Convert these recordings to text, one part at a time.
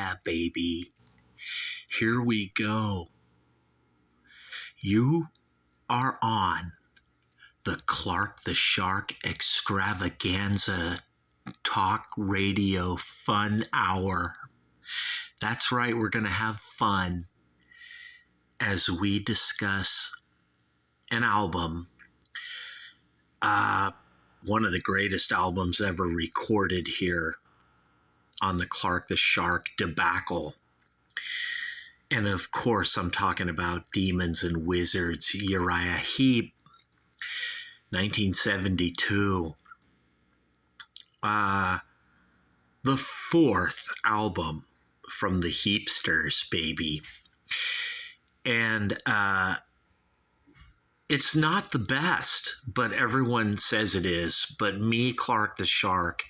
yeah, baby. Here we go. You are on the Clark the Shark Extravaganza Talk Radio Fun Hour. That's right, we're going to have fun as we discuss an album, one of the greatest albums ever recorded here on the Clark the Shark debacle. And of course, I'm talking about Demons and Wizards, URIAH HEEP, 1972. The fourth album from the Heapsters, baby. And it's not the best, but everyone says it is. But me, Clark the Shark,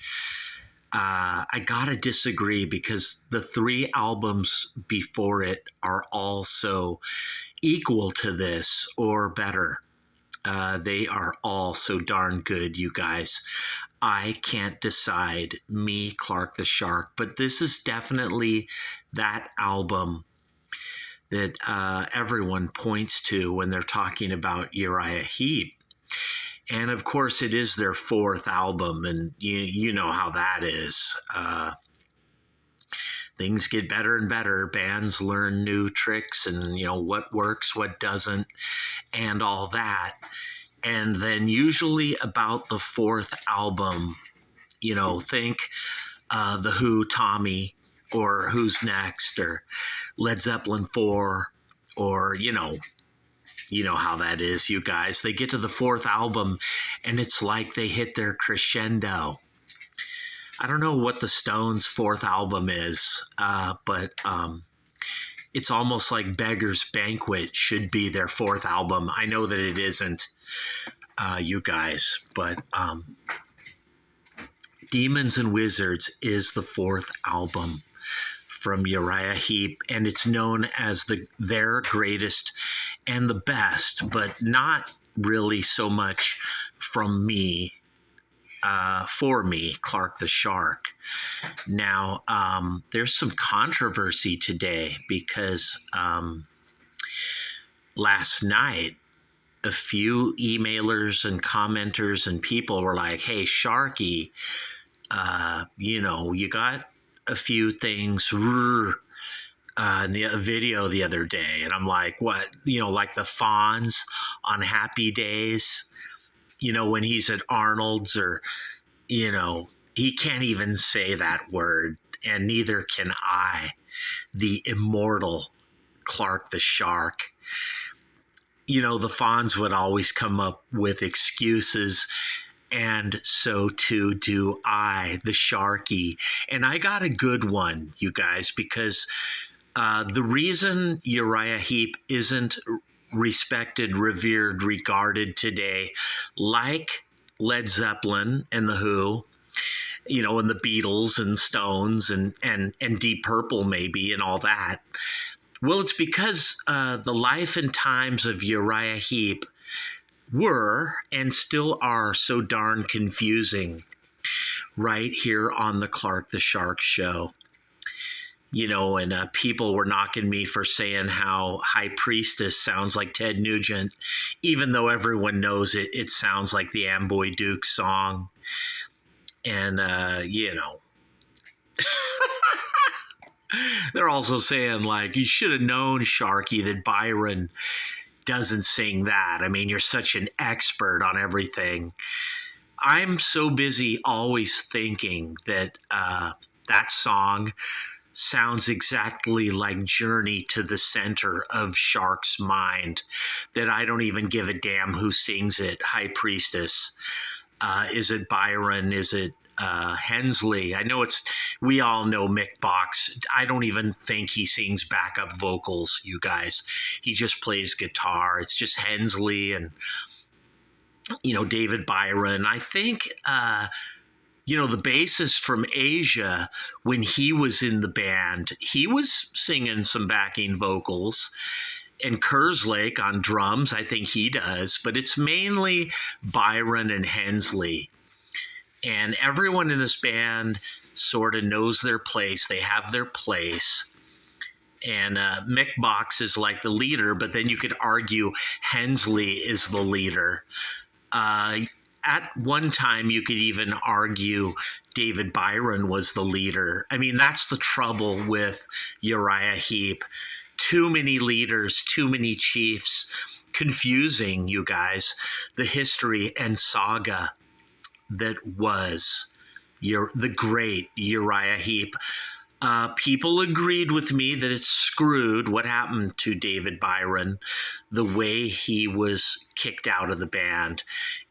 I gotta disagree because the three albums before it are also equal to this or better. They are all so darn good, you guys. I can't decide, me, Clark the Shark, but this is definitely that album that everyone points to when they're talking about URIAH HEEP. And of course, it is their fourth album, and you know how that is. Things get better and better. Bands learn new tricks and, what works, what doesn't, and all that. And then usually about the fourth album, think The Who, Tommy, or Who's Next, or Led Zeppelin 4, or, you know how that is, you guys. They get to the fourth album, and it's like they hit their crescendo. I don't know what the Stones' fourth album is, but it's almost like Beggar's Banquet should be their fourth album. I know that it isn't, you guys, but Demons and Wizards is the fourth album from URIAH HEEP, and it's known as their greatest and the best, but not really so much from me, for me, Clark the Shark. Now, there's some controversy today because last night, a few emailers and commenters and people were like, hey, Sharky, you got a few things in the video the other day. And I'm like, what? Like the Fonz on Happy Days, when he's at Arnold's, or, he can't even say that word. And neither can I, the immortal Clark the Shark. The Fonz would always come up with excuses, and so too do I, the Sharky. And I got a good one, you guys, because the reason URIAH HEEP isn't respected, revered, regarded today like Led Zeppelin and The Who, and the Beatles and Stones and Deep Purple maybe and all that, well, it's because the life and times of URIAH HEEP were and still are so darn confusing right here on the Clark the Shark show. And people were knocking me for saying how High Priestess sounds like Ted Nugent, even though everyone knows it sounds like the Amboy Duke song. And, they're also saying, like, you should have known, Sharky, that Byron doesn't sing that. I mean, you're such an expert on everything. I'm so busy always thinking that that song sounds exactly like Journey to the Center of Shark's Mind that I don't even give a damn who sings it. High Priestess. Is it Byron? Is it Hensley? I know we all know Mick Box. I don't even think he sings backup vocals, you guys. He just plays guitar. It's just Hensley and, David Byron. I think, the bassist from Asia, when he was in the band, he was singing some backing vocals. And Kerslake on drums, I think he does. But it's mainly Byron and Hensley And everyone in this band sort of knows their place. They have their place. And Mick Box is like the leader, but then you could argue Hensley is the leader. At one time, you could even argue David Byron was the leader. I mean, that's the trouble with Uriah Heep. Too many leaders, too many chiefs, confusing, you guys, the history and saga that was the great Uriah Heep. People agreed with me that it's screwed what happened to David Byron, the way he was kicked out of the band.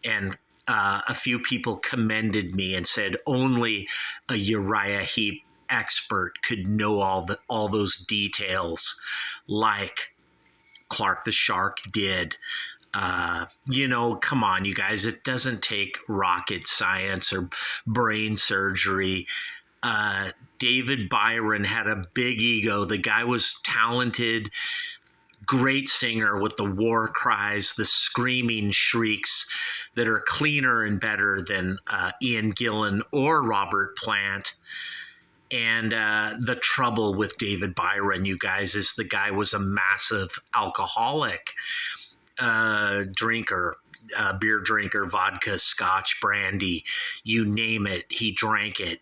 And a few people commended me and said only a Uriah Heep expert could know all those details, like Clark the Shark did. Come on, you guys. It doesn't take rocket science or brain surgery. David Byron had a big ego. The guy was talented, great singer with the war cries, the screaming shrieks that are cleaner and better than Ian Gillan or Robert Plant. And the trouble with David Byron, you guys, is the guy was a massive alcoholic drinker. Beer drinker, vodka, scotch, brandy, you name it, he drank it.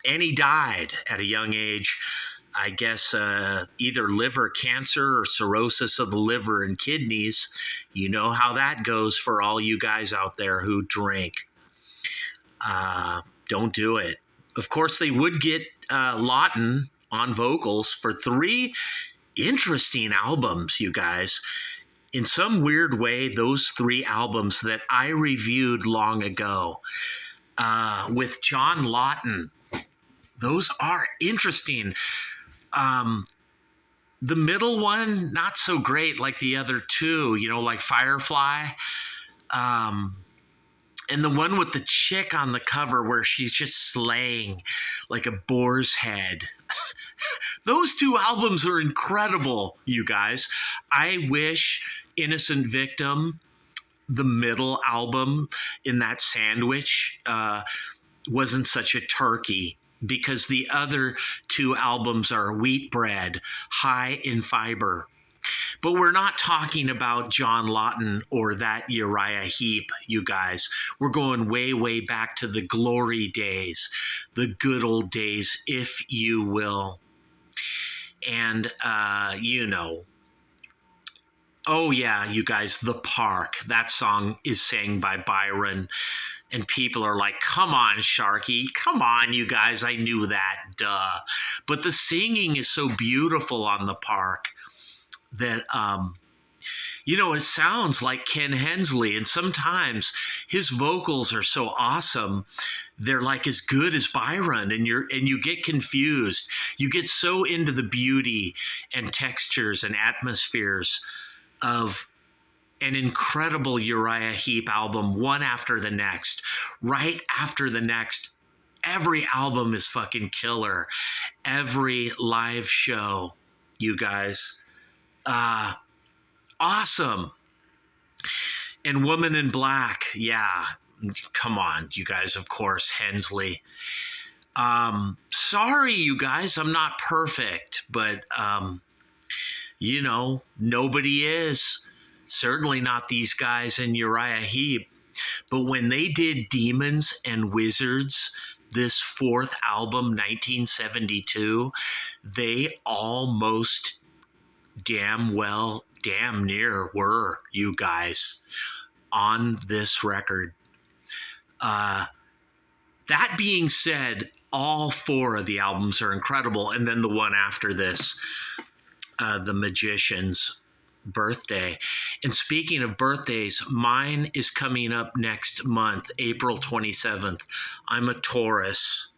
And he died at a young age, I guess either liver cancer or cirrhosis of the liver and kidneys. You know how that goes for all you guys out there who drink. Don't do it. Of course, they would get Lawton on vocals for 3 interesting albums, you guys. In some weird way, those 3 albums that I reviewed long ago with John Lawton, those are interesting. The middle one, not so great like the other 2, like Firefly. And the one with the chick on the cover where she's just slaying like a boar's head. Those 2 albums are incredible, you guys. I wish Innocent Victim, the middle album in that sandwich, wasn't such a turkey, because the other 2 albums are wheat bread, high in fiber. But we're not talking about John Lawton or that Uriah Heep, you guys. We're going way, way back to the glory days, the good old days, if you will. And, oh yeah, you guys, The Park. That song is sang by Byron. And people are like, come on, Sharky. Come on, you guys. I knew that. Duh. But the singing is so beautiful on The Park that, it sounds like Ken Hensley. And sometimes his vocals are so awesome. They're like as good as Byron. And you get confused. You get so into the beauty and textures and atmospheres of an incredible Uriah Heep album, one after the next, right after the next. Every album is fucking killer. Every live show, you guys. Awesome. And Woman in Black, yeah. Come on, you guys, of course, Hensley. Sorry, you guys, I'm not perfect, but, nobody is. Certainly not these guys in Uriah Heep. But when they did Demons and Wizards, this 4th album, 1972, they almost damn near were, you guys, on this record. That being said, all 4 of the albums are incredible. And then the one after this, The Magician's birthday. And speaking of birthdays, mine is coming up next month, April 27th. I'm a Taurus,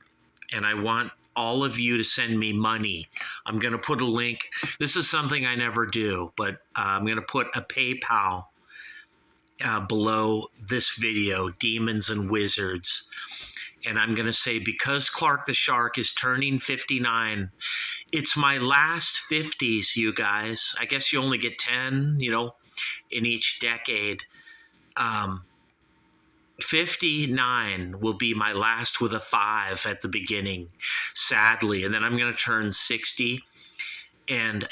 and I want all of you to send me money. I'm going to put a link. This is something I never do, but I'm going to put a PayPal below this video, Demons and Wizards. And I'm going to say, because Clark the Shark is turning 59, it's my last 50s, you guys. I guess you only get 10, in each decade. 59 will be my last with a 5 at the beginning, sadly. And then I'm going to turn 60. And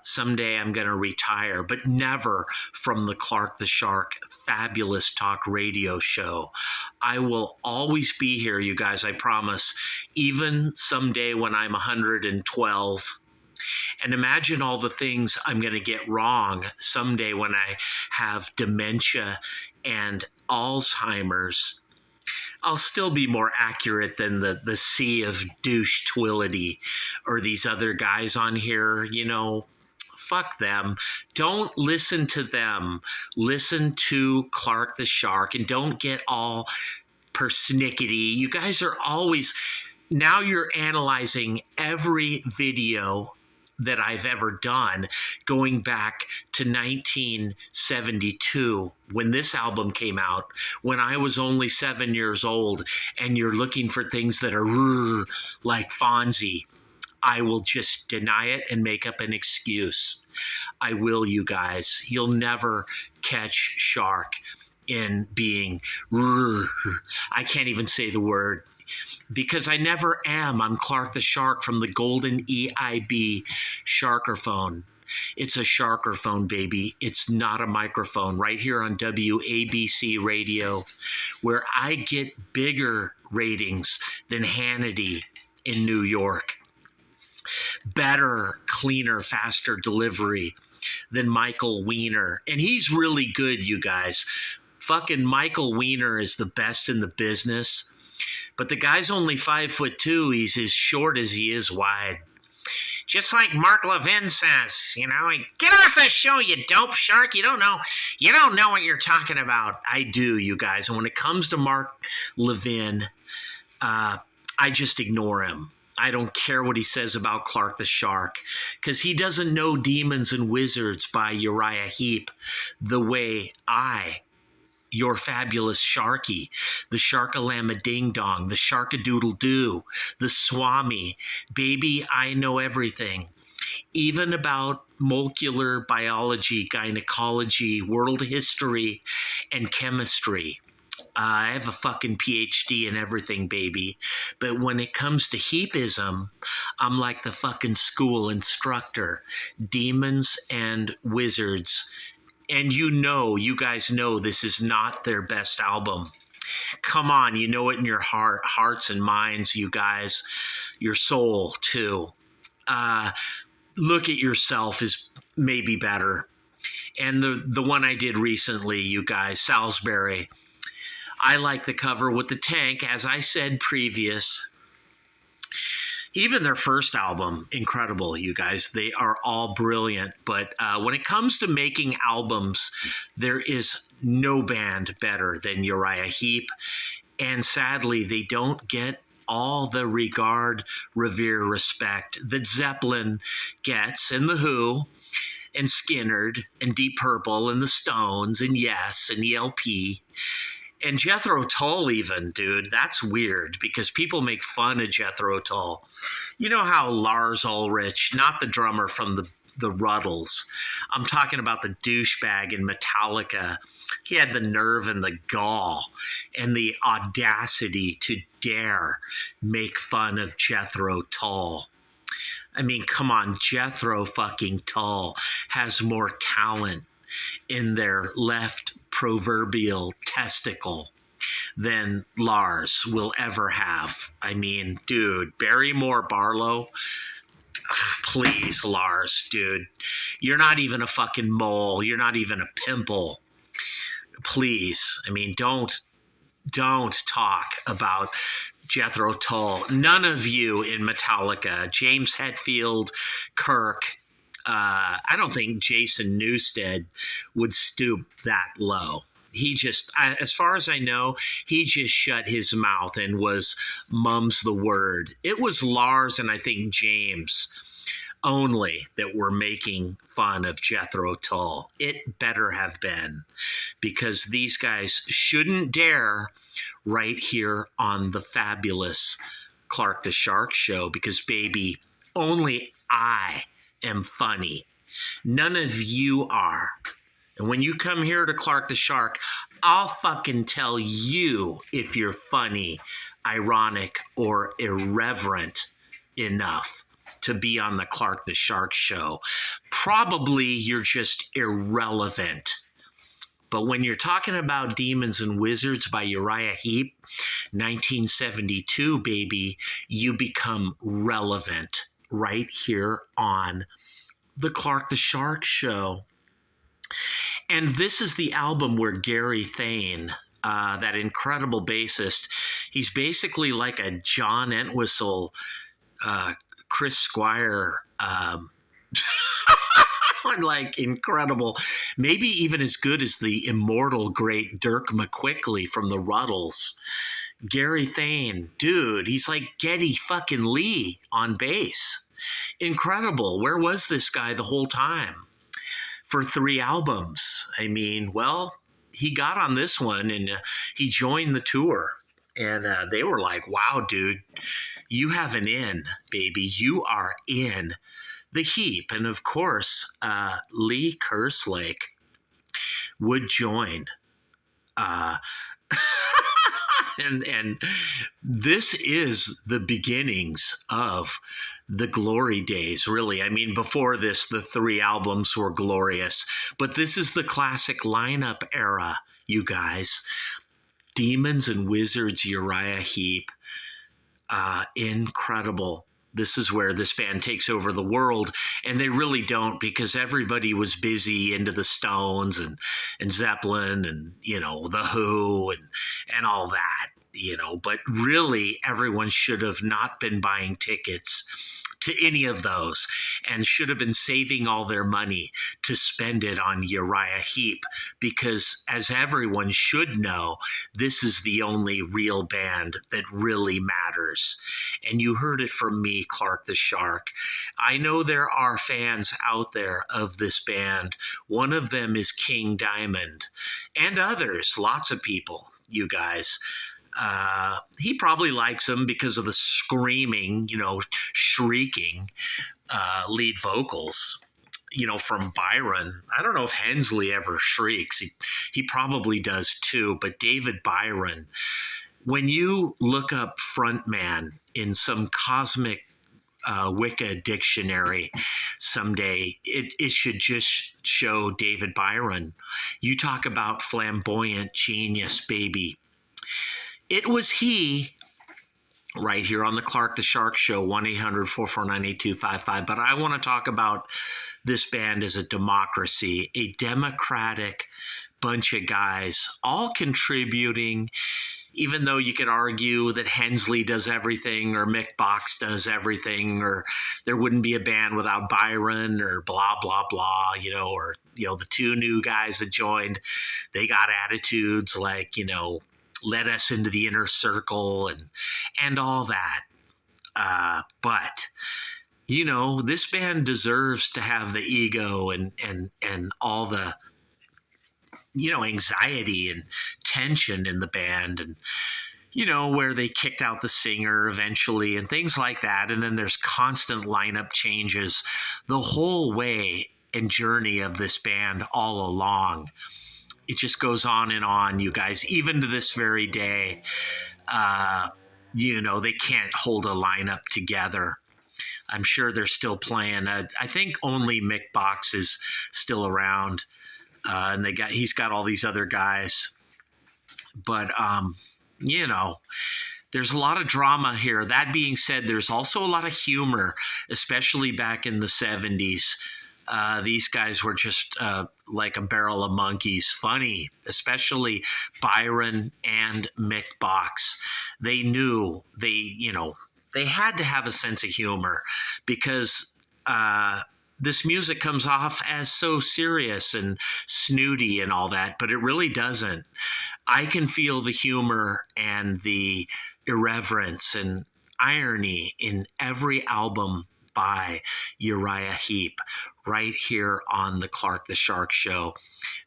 someday I'm going to retire, but never from the Clark the Shark fabulous talk radio show. I will always be here, you guys, I promise, even someday when I'm 112. And imagine all the things I'm going to get wrong someday when I have dementia and Alzheimer's. I'll still be more accurate than the sea of douche twility or these other guys on here. You know, fuck them. Don't listen to them. Listen to Clark the Shark, and don't get all persnickety. You guys are always, now you're analyzing every video that I've ever done going back to 1972 when this album came out, when I was only 7 years old, and you're looking for things that are like Fonzie. I will just deny it and make up an excuse. I will, you guys. You'll never catch Shark in being I can't even say the word, because I never am. I'm Clark the Shark from the golden EIB Sharkerphone. It's a Sharkerphone, baby. It's not a microphone. Right here on WABC Radio, where I get bigger ratings than Hannity in New York. Better, cleaner, faster delivery than Michael Weiner. And he's really good, you guys. Fucking Michael Weiner is the best in the business. But the guy's only 5'2". He's as short as he is wide. Just like Mark Levin says, you know, get off the show, you dope shark. You don't know what you're talking about. I do, you guys. And when it comes to Mark Levin, I just ignore him. I don't care what he says about Clark the Shark, because he doesn't know Demons and Wizards by Uriah Heep the way your fabulous Sharky, the Sharkalama Ding Dong, the Sharkadoodle Doo, the Swami. Baby, I know everything. Even about molecular biology, gynecology, world history, and chemistry. I have a fucking PhD in everything, baby. But when it comes to heapism, I'm like the fucking school instructor. Demons and Wizards. And you guys know this is not their best album. Come on, you know it in your hearts and minds, you guys. Your soul, too. Look at Yourself is maybe better. And the one I did recently, you guys, Salisbury. I like the cover with the tank, as I said previous. Even their first album, incredible, you guys. They are all brilliant. But when it comes to making albums, there is no band better than Uriah Heep. And sadly, they don't get all the regard, revere, respect that Zeppelin gets, and The Who, and Skynyrd, and Deep Purple, and the Stones, and Yes, and ELP. And Jethro Tull even, dude, that's weird because people make fun of Jethro Tull. You know how Lars Ulrich, not the drummer from the Ruddles, I'm talking about the douchebag in Metallica, he had the nerve and the gall and the audacity to dare make fun of Jethro Tull. I mean, come on, Jethro fucking Tull has more talent in their left proverbial testicle than Lars will ever have. I mean, dude, Barrymore Barlow, please, Lars, dude. You're not even a fucking mole. You're not even a pimple. Please. I mean, don't talk about Jethro Tull. None of you in Metallica, James Hetfield, Kirk, I don't think Jason Newsted would stoop that low. He just, as far as I know, he just shut his mouth and was mum's the word. It was Lars and I think James only that were making fun of Jethro Tull. It better have been, because these guys shouldn't dare right here on the fabulous Clark the Shark show, because, baby, only I am funny. None of you are. And when you come here to Clark the Shark, I'll fucking tell you if you're funny, ironic, or irreverent enough to be on the Clark the Shark show. Probably you're just irrelevant. But when you're talking about Demons and Wizards by Uriah Heep, 1972, baby, you become relevant right here on the Clark the Shark show. And this is the album where Gary Thane, that incredible bassist, he's basically like a John Entwistle, Chris Squire, like incredible, maybe even as good as the immortal great Dirk McQuickley from the Ruddles. Gary Thane, dude, he's like Geddy fucking Lee on bass. Incredible. Where was this guy the whole time? For 3 albums. I mean, well, he got on this one and he joined the tour. And they were like, wow, dude, you have an in, baby. You are in the Heap. And of course, Lee Kerslake would join. And this is the beginnings of the glory days, really. I mean, before this, the 3 albums were glorious, but this is the classic lineup era, you guys. Demons and Wizards, Uriah Heep, incredible. This is where this band takes over the world, and they really don't, because everybody was busy into the Stones and Zeppelin and, you know, the Who and all that, you know. But really, everyone should have not been buying tickets to any of those and should have been saving all their money to spend it on Uriah Heep, because as everyone should know, this is the only real band that really matters. And you heard it from me, Clark the Shark. I know there are fans out there of this band. One of them is King Diamond, and others, lots of people, you guys. He probably likes them because of the screaming, you know, shrieking lead vocals, you know, from Byron. I don't know if Hensley ever shrieks. He probably does too. But David Byron, when you look up frontman in some cosmic Wicca dictionary someday, it should just show David Byron. You talk about flamboyant genius, baby. It was he right here on the Clark the Shark show, 1-800-449-8255. But I want to talk about this band as a democracy, a democratic bunch of guys, all contributing, even though you could argue that Hensley does everything or Mick Box does everything, or there wouldn't be a band without Byron, or blah, blah, blah, you know, or, you know, the 2 new guys that joined, they got attitudes like, you know, let us into the inner circle and all that. But, you know, this band deserves to have the ego and all the, you know, anxiety and tension in the band, and, you know, where they kicked out the singer eventually and things like that. And then there's constant lineup changes the whole way and journey of this band all along. It just goes on, you guys, even to this very day. You know, they can't hold a lineup together. I'm sure they're still playing. I think only Mick Box is still around, and he's got all these other guys. But you know, there's a lot of drama here. That being said, there's also a lot of humor, especially back in the 70s. These guys were just like a barrel of monkeys, funny, especially Byron and Mick Box. They knew they had to have a sense of humor, because this music comes off as so serious and snooty and all that, but it really doesn't. I can feel the humor and the irreverence and irony in every album by Uriah Heep right here on the Clark the Shark show.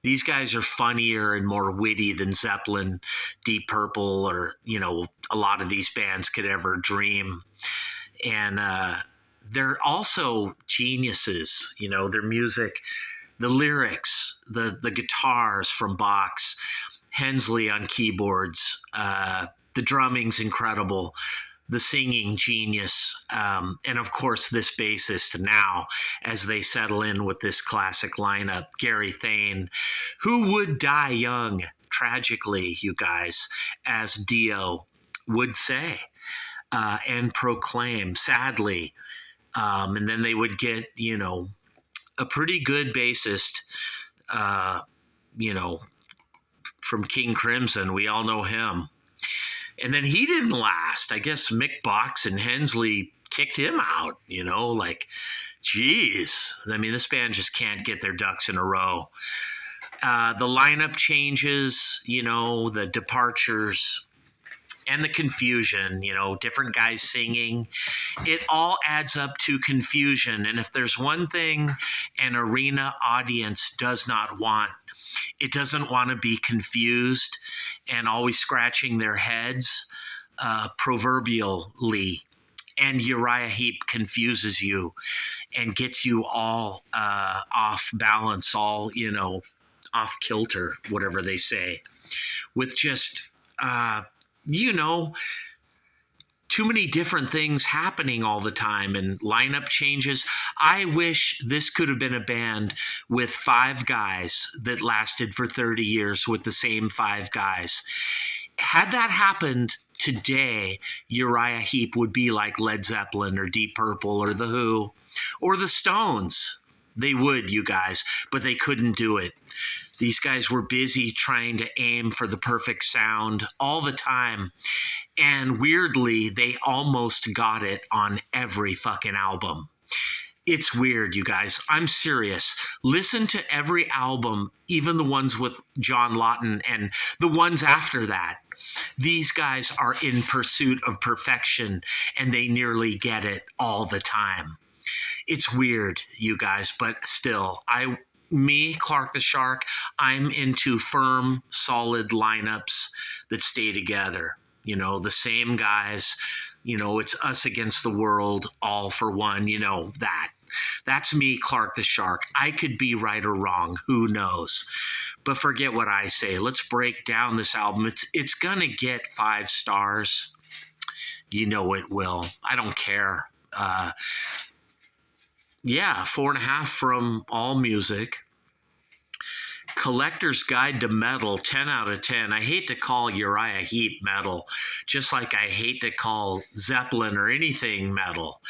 These guys are funnier and more witty than Zeppelin, Deep Purple, or, you know, a lot of these bands could ever dream. And they're also geniuses. You know, their music The lyrics, the guitars from Bach's, Hensley on keyboards, the drumming's incredible, the singing genius, and of course this bassist now as they settle in with this classic lineup, Gary Thane, who would die young, tragically, you guys, as Dio would say and proclaim, sadly. And then they would get, a pretty good bassist, from King Crimson. We all know him. And then he didn't last. I guess Mick Box and Hensley kicked him out, geez. I mean, this band just can't get their ducks in a row. The lineup changes, the departures and the confusion, different guys singing. It all adds up to confusion. And if there's one thing an arena audience does not want, it doesn't want to be confused and always scratching their heads, proverbially. And Uriah Heep confuses you and gets you all off balance, all, off kilter, whatever they say, with just, too many different things happening all the time and lineup changes. I wish this could have been a band with 5 guys that lasted for 30 years with the same 5 guys. Had that happened today, Uriah Heep would be like Led Zeppelin or Deep Purple or The Who or The Stones. They would, you guys, but they couldn't do it. These guys were busy trying to aim for the perfect sound all the time. And weirdly, they almost got it on every fucking album. It's weird, you guys. I'm serious. Listen to every album, even the ones with John Lawton and the ones after that. These guys are in pursuit of perfection, and they nearly get it all the time. It's weird, you guys, but still, Clark the Shark, I'm into firm, solid lineups that stay together. The same guys, it's us against the world, all for one, that. That's me, Clark the Shark. I could be right or wrong. Who knows? But forget what I say. Let's break down this album. It's going to get 5 stars. It will. I don't care. 4.5 from All Music. Collector's Guide to Metal, 10 out of 10. I hate to call Uriah Heep metal, just like I hate to call Zeppelin or anything metal.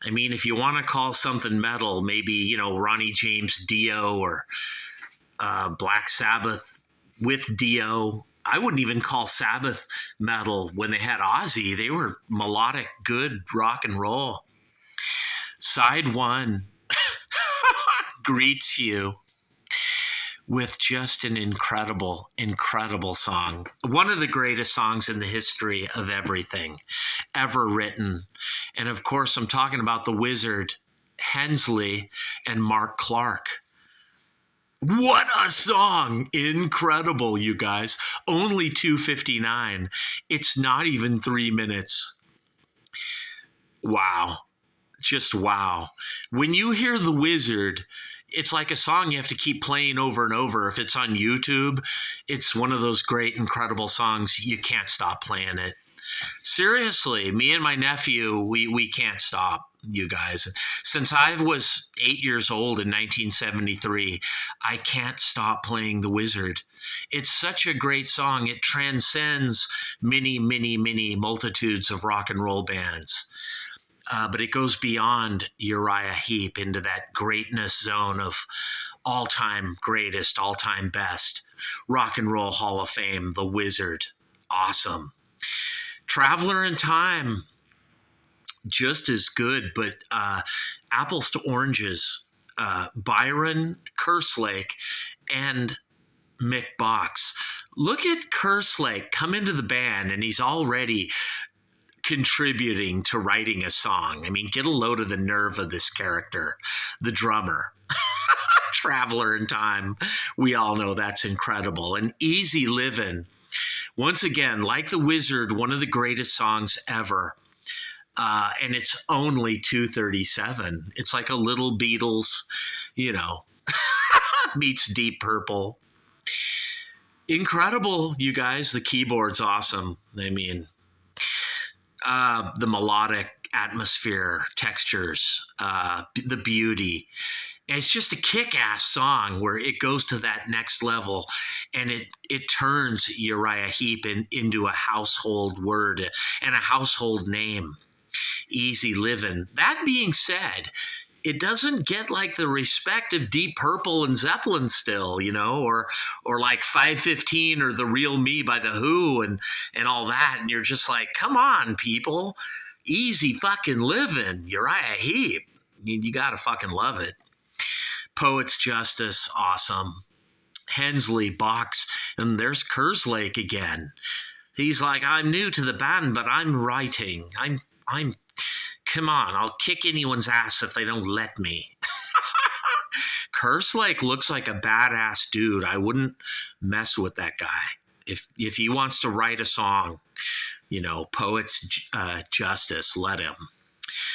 I mean, if you want to call something metal, maybe, Ronnie James Dio or Black Sabbath with Dio. I wouldn't even call Sabbath metal when they had Ozzy. They were melodic, good rock and roll. Side 1 greets you with just an incredible, incredible song. One of the greatest songs in the history of everything ever written. And of course, I'm talking about the Wizard, Hensley, and Mark Clark. What a song! Incredible, you guys. Only 2:59. It's not even 3 minutes. Wow. Just wow. When you hear The Wizard, it's like a song you have to keep playing over and over. If it's on YouTube, it's one of those great, incredible songs. You can't stop playing it. Seriously, me and my nephew, we can't stop, you guys. Since I was 8 years old in 1973, I can't stop playing The Wizard. It's such a great song. It transcends many, many, many multitudes of rock and roll bands. But it goes beyond Uriah Heep into that greatness zone of all-time greatest, all-time best. Rock and Roll Hall of Fame, The Wizard. Awesome. Traveler in Time, just as good, but apples to oranges. Byron, Kerslake, and Mick Box. Look at Kerslake come into the band, and he's already contributing to writing a song. I mean, get a load of the nerve of this character, the drummer. Traveler in Time. We all know that's incredible. And Easy Livin', once again, like The Wizard, one of the greatest songs ever. And it's only 2:37. It's like a little Beatles, meets Deep Purple. Incredible, you guys. The keyboard's awesome. I mean, the melodic atmosphere, textures, the beauty. And it's just a kick-ass song where it goes to that next level, and it turns Uriah Heep into a household word and a household name. Easy Livin'. That being said, it doesn't get like the respect of Deep Purple and Zeppelin still, you know, or like 515 or The Real Me by The Who and all that. And you're just like, come on, people. Easy fucking living, Uriah Heep. You gotta fucking love it. Poets Justice, awesome. Hensley, Box, and there's Kerslake again. He's like, I'm new to the band, but I'm writing. I'm come on, I'll kick anyone's ass if they don't let me. Kerslake looks like a badass dude. I wouldn't mess with that guy. If he wants to write a song, you know, Poets Justice, let him.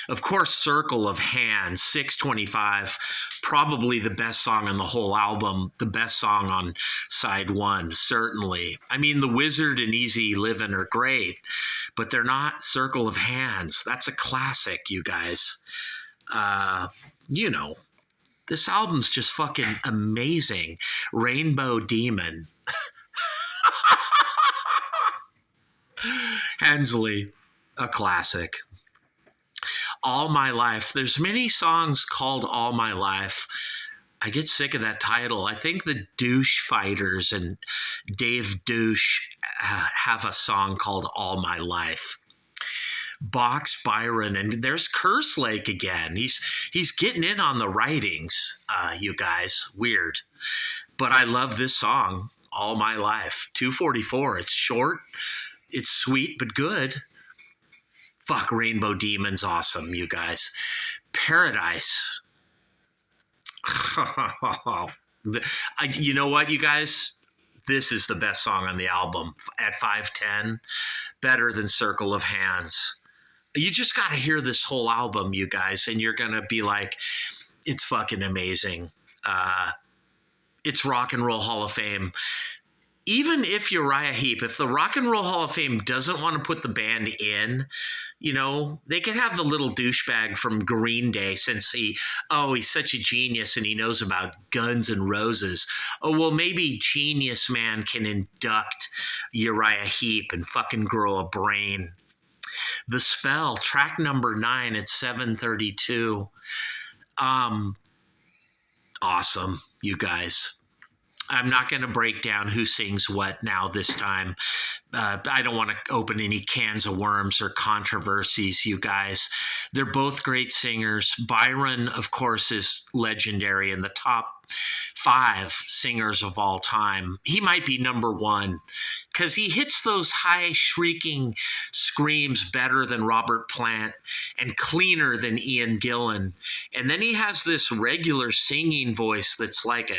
Of course, Circle of Hands, 625, probably the best song on the whole album, the best song on side one, certainly. I mean, The Wizard and Easy Livin' are great, but they're not Circle of Hands. That's a classic, you guys. You know, this album's just fucking amazing. Rainbow Demon. Hensley, a classic. All My Life. There's many songs called All My Life. I get sick of that title. I think the Douche Fighters and Dave Douche have a song called All My Life. Box, Byron, and there's Kerslake again. He's getting in on the writings, you guys. Weird. But I love this song, All My Life. 2:44. It's short. It's sweet, but good. Fuck, Rainbow Demon's awesome, you guys. Paradise. You know what, you guys? This is the best song on the album. At 5:10, better than Circle of Hands. You just got to hear this whole album, you guys, and you're going to be like, it's fucking amazing. It's Rock and Roll Hall of Fame. Even if Uriah Heep, if the Rock and Roll Hall of Fame doesn't want to put the band in, you know, they could have the little douchebag from Green Day since he's such a genius and he knows about Guns and Roses. Oh, well, maybe Genius Man can induct Uriah Heep and fucking grow a brain. The Spell, track number 9 at 7:32. Awesome, you guys. I'm not going to break down who sings what now this time. I don't want to open any cans of worms or controversies, you guys. They're both great singers. Byron, of course, is legendary in the top 5 singers of all time. He might be number 1 because he hits those high shrieking screams better than Robert Plant and cleaner than Ian Gillan. And then he has this regular singing voice that's like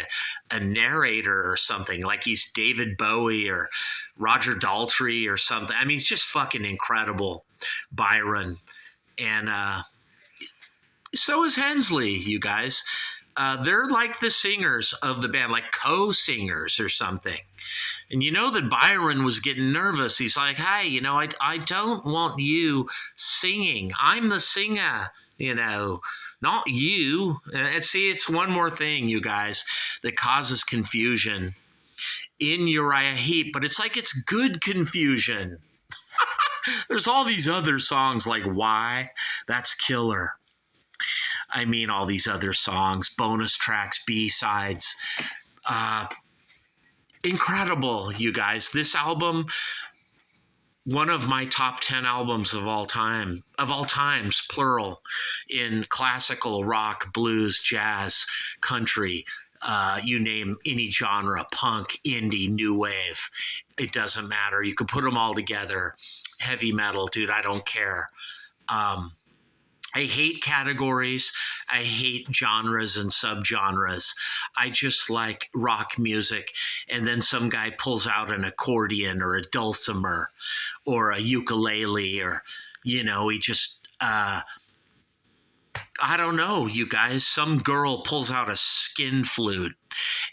a narrator or something, like he's David Bowie or Roger Daltrey or something. I mean, it's just fucking incredible, Byron. And so is Hensley, you guys. They're like the singers of the band, like co-singers or something. And you know that Byron was getting nervous. He's like, hey, you know, I don't want you singing. I'm the singer, you know, not you. And see, it's one more thing, you guys, that causes confusion in Uriah Heep, but it's like it's good confusion. There's all these other songs like Why? That's killer. I mean, all these other songs, bonus tracks, B-sides. Incredible, you guys. This album, one of my top 10 albums of all time, of all times, plural, in classical, rock, blues, jazz, country, you name any genre, punk, indie, new wave. It doesn't matter. You can put them all together. Heavy metal, dude, I don't care. I hate categories. I hate genres and subgenres. I just like rock music. And then some guy pulls out an accordion or a dulcimer or a ukulele or, you know, he just, I don't know, you guys. Some girl pulls out a skin flute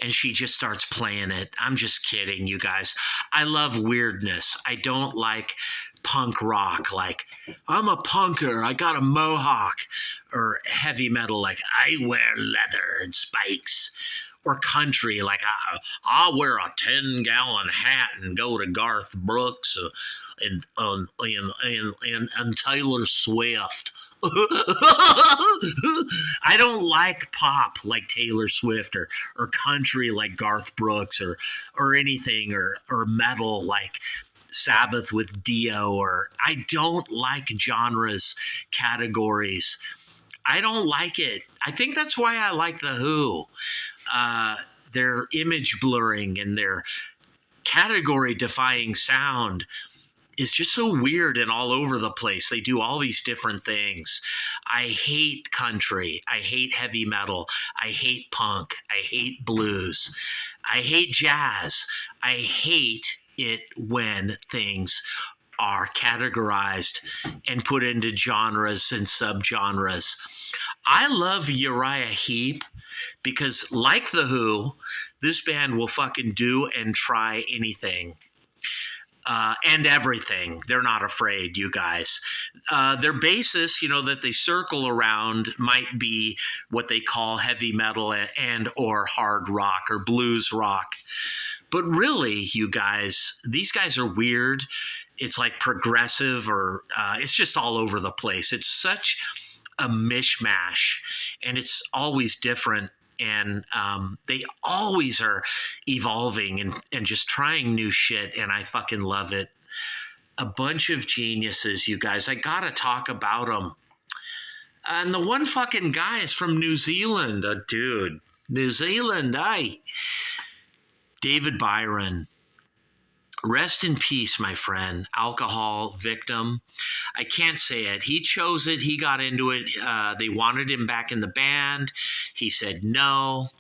and she just starts playing it. I'm just kidding, you guys. I love weirdness. I don't like punk rock. Like, I'm a punker. I got a mohawk. Or heavy metal, like, I wear leather and spikes. Or country, like, I'll wear a 10-gallon hat and go to Garth Brooks and Taylor Swift. I don't like pop like Taylor Swift or country like Garth Brooks or anything or metal like Sabbath with Dio, or I don't like genres, categories. I don't like it. I think that's why I like The Who. Their image blurring and their category defying sound is just so weird and all over the place. They do all these different things. I hate country. I hate heavy metal. I hate punk. I hate blues. I hate jazz. I hate it when things are categorized and put into genres and subgenres. I love URIAH HEEP because, like The Who, this band will fucking do and try anything. And everything. They're not afraid, you guys. Their basis, that they circle around might be what they call heavy metal and or hard rock or blues rock. But really, you guys, these guys are weird. It's like progressive or it's just all over the place. It's such a mishmash and it's always different. And they always are evolving and just trying new shit. And I fucking love it. A bunch of geniuses, you guys. I got to talk about them. And the one fucking guy is from New Zealand. Dude. New Zealand, aye. David Byron. Rest in peace, my friend. Alcohol victim. I can't say it. He chose it. He got into it. They wanted him back in the band. He said no.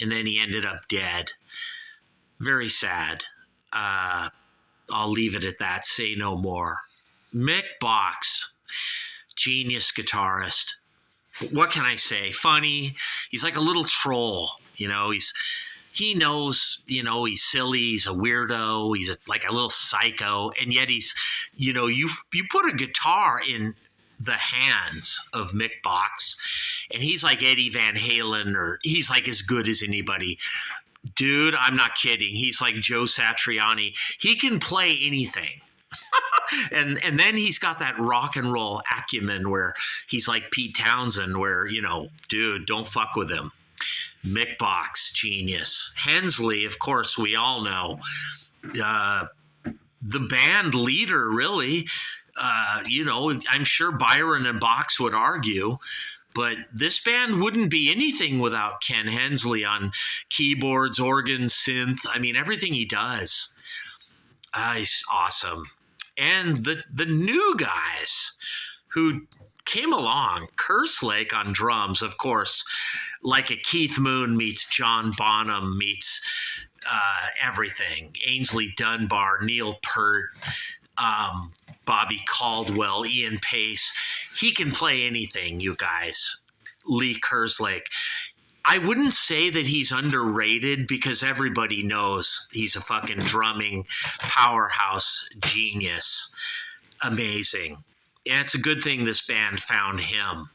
And then he ended up dead. Very sad. I'll leave it at that. Say no more. Mick Box. Genius guitarist. What can I say? Funny. He's like a little troll. He knows, he's silly, he's a weirdo, he's like a little psycho, and yet he's, you put a guitar in the hands of Mick Box, and he's like Eddie Van Halen, or he's like as good as anybody. Dude, I'm not kidding. He's like Joe Satriani. He can play anything. and then he's got that rock and roll acumen where he's like Pete Townsend, where, dude, don't fuck with him. Mick Box, genius. Hensley, of course, we all know. The band leader, really. I'm sure Byron and Box would argue, but this band wouldn't be anything without Ken Hensley on keyboards, organs, synth. I mean, everything he does. He's awesome. And the new guys who came along, Kerslake on drums, of course, like a Keith Moon meets John Bonham meets everything. Ainsley Dunbar, Neil Peart, Bobby Caldwell, Ian Pace. He can play anything, you guys. Lee Kerslake. I wouldn't say that he's underrated because everybody knows he's a fucking drumming powerhouse genius. Amazing. And it's a good thing this band found him.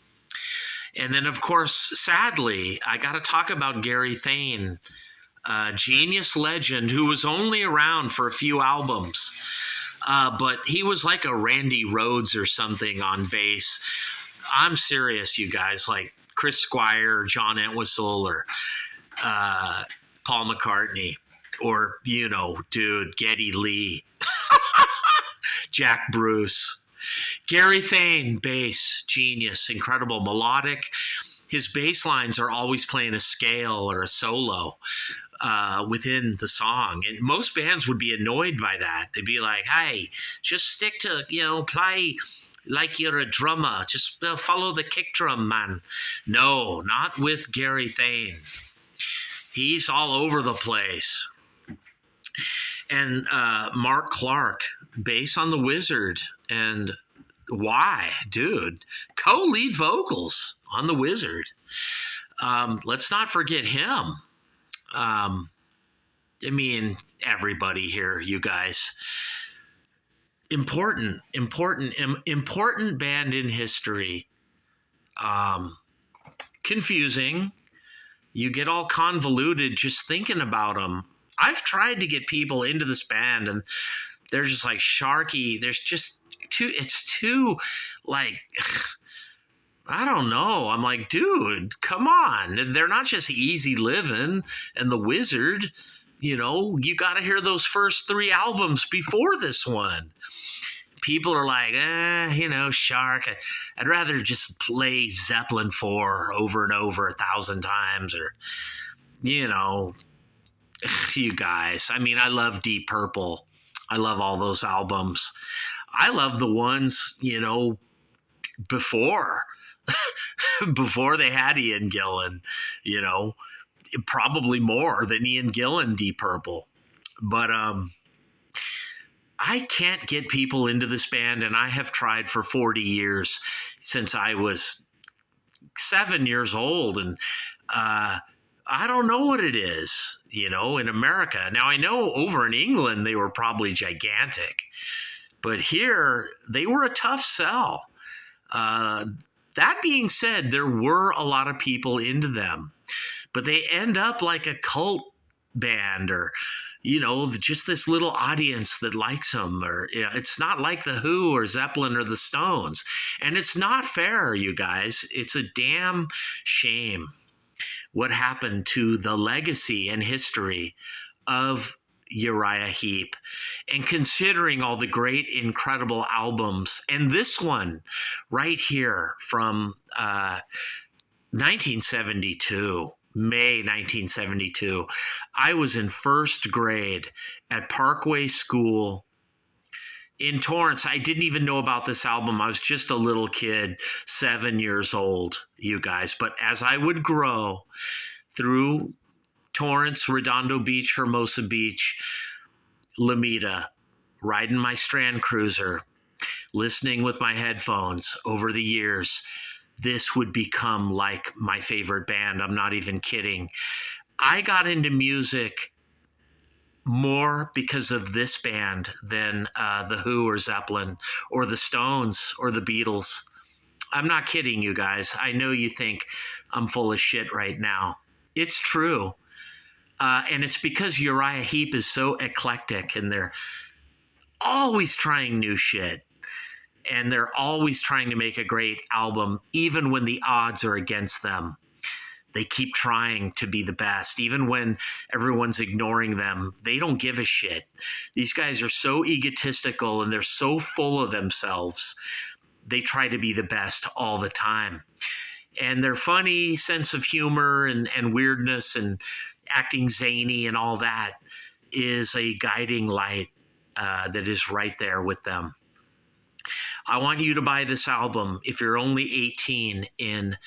And then, of course, sadly, I got to talk about Gary Thane, a genius legend who was only around for a few albums. But he was like a Randy Rhoads or something on bass. I'm serious, you guys, like Chris Squire, John Entwistle, or Paul McCartney, or, dude, Geddy Lee, Jack Bruce. Gary Thane, bass, genius, incredible, melodic. His bass lines are always playing a scale or a solo within the song. And most bands would be annoyed by that. They'd be like, hey, just stick to, play like you're a drummer. Just follow the kick drum, man. No, not with Gary Thane. He's all over the place. And Mark Clark, bass on The Wizard, and Why, dude? Co-lead vocals on The Wizard. Let's not forget him. I mean, everybody here, you guys. Important band in history. Confusing. You get all convoluted just thinking about them. I've tried to get people into this band, and they're just like Sharky. There's just it's too like, I don't know. I'm like, dude, come on. They're not just Easy Living and The Wizard. You got to hear those first 3 albums before this one. People are like, Shark. I'd rather just play Zeppelin 4 over and over 1,000 times, or, you guys. I mean, I love Deep Purple. I love all those albums. I love the ones, before they had Ian Gillan, probably more than Ian Gillan, Deep Purple. But I can't get people into this band, and I have tried for 40 years, since I was 7 years old, and I don't know what it is, in America. Now, I know over in England they were probably gigantic, but here they were a tough sell. That being said, there were a lot of people into them, but they end up like a cult band, or just this little audience that likes them, or it's not like the Who or Zeppelin or the Stones, and it's not fair, you guys. It's a damn shame what happened to the legacy and history of Uriah Heep, and considering all the great, incredible albums, and this one right here from 1972. May 1972. I was in first grade at Parkway School in Torrance. I didn't even know about this album. I was just a little kid, 7 years old, you guys. But as I would grow through Torrance, Redondo Beach, Hermosa Beach, Lomita, riding my Strand Cruiser, listening with my headphones over the years, this would become like my favorite band. I'm not even kidding. I got into music more because of this band than the Who or Zeppelin or the Stones or the Beatles. I'm not kidding, you guys. I know you think I'm full of shit right now. It's true. And it's because Uriah Heep is so eclectic, and they're always trying new shit. And they're always trying to make a great album, even when the odds are against them. They keep trying to be the best. Even when everyone's ignoring them, they don't give a shit. These guys are so egotistical, and they're so full of themselves. They try to be the best all the time. And their funny sense of humor and weirdness and acting zany and all that is a guiding light that is right there with them. I want you to buy this album if you're only 18 in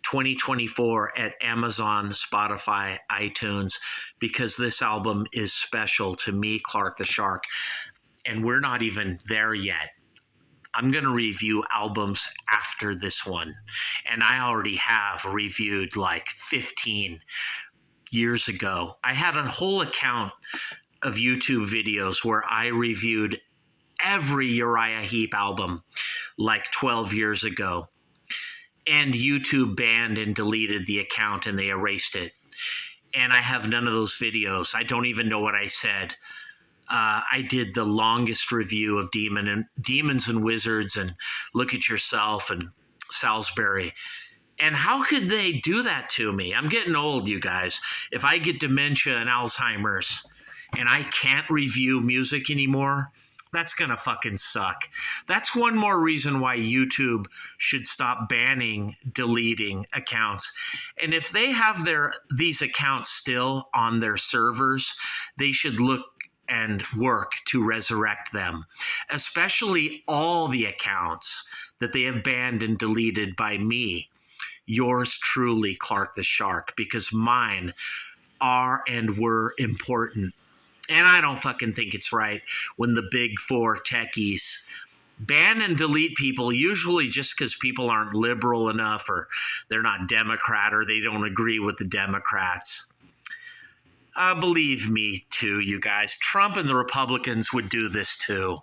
2024 at Amazon, Spotify, iTunes, because this album is special to me, Clark the Shark, and we're not even there yet. I'm going to review albums after this one, and I already have reviewed like 15 years ago. I had a whole account of YouTube videos where I reviewed every Uriah Heep album like 12 years ago. And YouTube banned and deleted the account, and they erased it. And I have none of those videos. I don't even know what I said. I did the longest review of Demons and Wizards and Look at Yourself and Salisbury. And how could they do that to me? I'm getting old, you guys. If I get dementia and Alzheimer's and I can't review music anymore, that's going to fucking suck. That's one more reason why YouTube should stop banning, deleting accounts. And if they have these accounts still on their servers, they should look and work to resurrect them, especially all the accounts that they have banned and deleted by me, yours truly, Clark the Shark, because mine are and were important. And I don't fucking think it's right when the big four techies ban and delete people, usually just because people aren't liberal enough or they're not Democrat or they don't agree with the Democrats. Believe me, too, you guys, Trump and the Republicans would do this, too.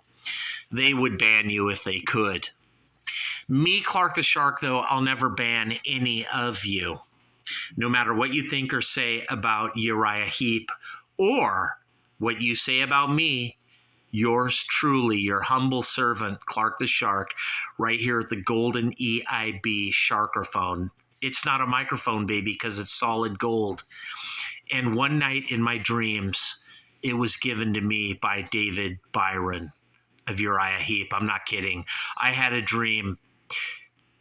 They would ban you if they could. Me, Clark the Shark, though, I'll never ban any of you. No matter what you think or say about URIAH HEEP or what you say about me, yours truly, your humble servant, Clark the Shark, right here at the golden EIB Sharkerphone. It's not a microphone, baby, because it's solid gold. And one night in my dreams, it was given to me by David Byron of URIAH HEEP. I'm not kidding. I had a dream.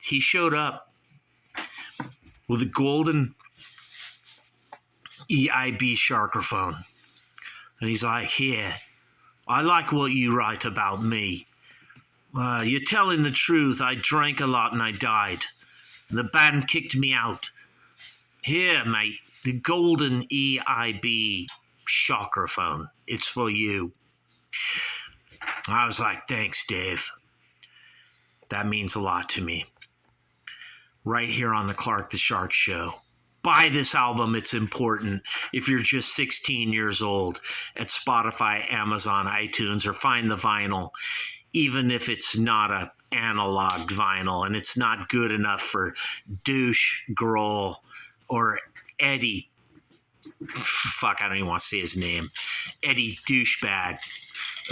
He showed up with a golden EIB Sharkerphone. And he's like, here, I like what you write about me. You're telling the truth. I drank a lot and I died. The band kicked me out. Here, mate, the golden EIB Sharkerphone. It's for you. I was like, thanks, Dave. That means a lot to me. Right here on the Clark the Shark Show. Buy this album. It's important if you're just 16 years old at Spotify, Amazon, iTunes, or find the vinyl, even if it's not a analog vinyl and it's not good enough for Douche Grohl or Eddie. Fuck, I don't even want to say his name. Eddie Douchebag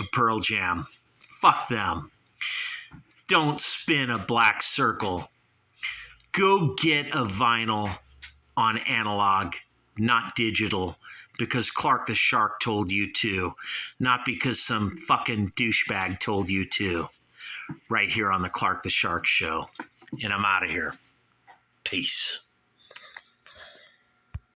of Pearl Jam. Fuck them. Don't spin a black circle. Go get a vinyl on analog, not digital, because Clark the Shark told you to, not because some fucking douchebag told you to. Right here on the Clark the Shark Show. And I'm out of here. Peace.